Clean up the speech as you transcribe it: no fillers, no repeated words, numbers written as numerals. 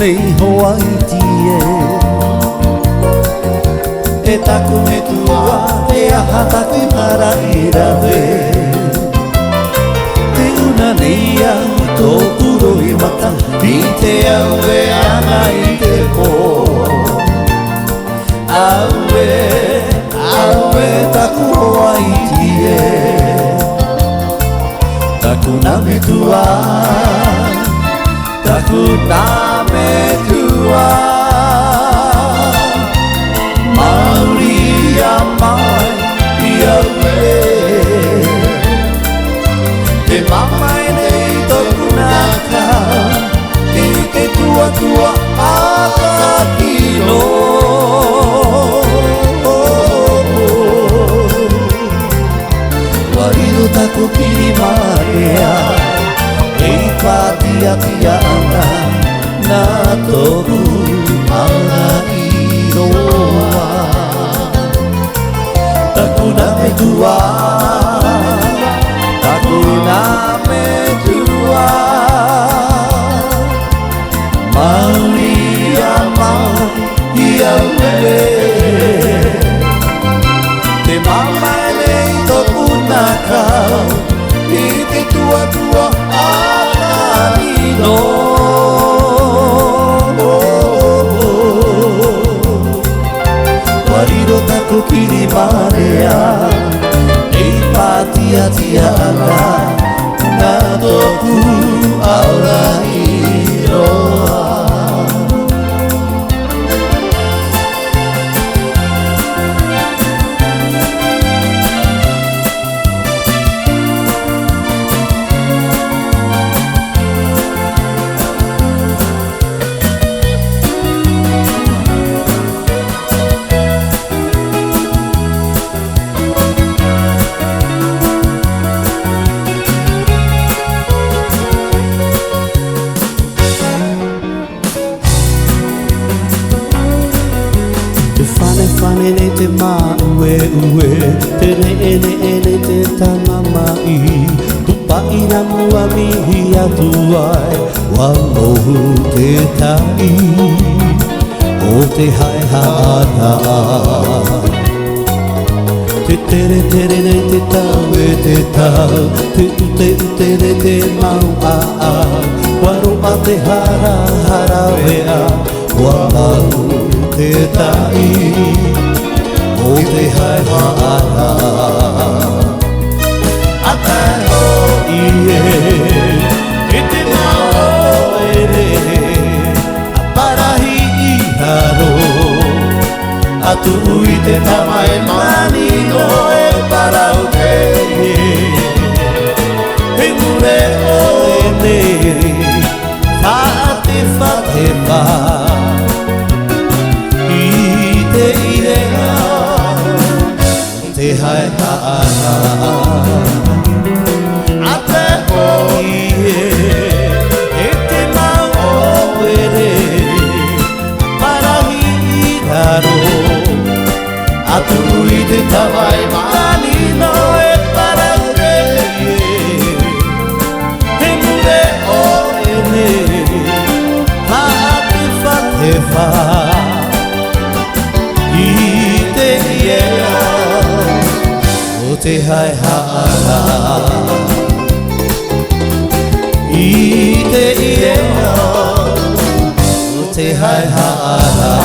nei hoai tie E taku me tua e aha taku hara I rawe Te una nei au tō uro I mata I te au e ana I te pō Aue, aue taku hoai tie Taku na me tua Taku na me tua Mauri a mai I aue Te mamai nei toku naka I te tua tua a kakino Wariro taku kiri marea Ei patia tia ana Na toku ana iroa Taku na me tua Taku na me tua Mauri a mai I aue Te mama nei toku naka I te tua tua no Wariro taku kiri marea Ei patia tia ana Na toku aura iroa Fane ne te maa ue ue Te ne ene te tamamai Tupa ina mua mihi atu ai Wa mohu te tai O te haehaaraa Te tere tere ne te tau e te tau Te ute ne te mau a a Waro a te hara hara wea Wa mau te tai O te haehaaraa A te ho ie E te mau ere A parahi I haro A tu I te tama e mani no e parau te E mure o e ne Fate fate fa Te irea Te haehaaraa A te hoi E te mau ere Parahi I raro A tu I te tawai mani no e parau E mure o e ne Fate fate fa O te haehaaraa I te iea O te haehaaraa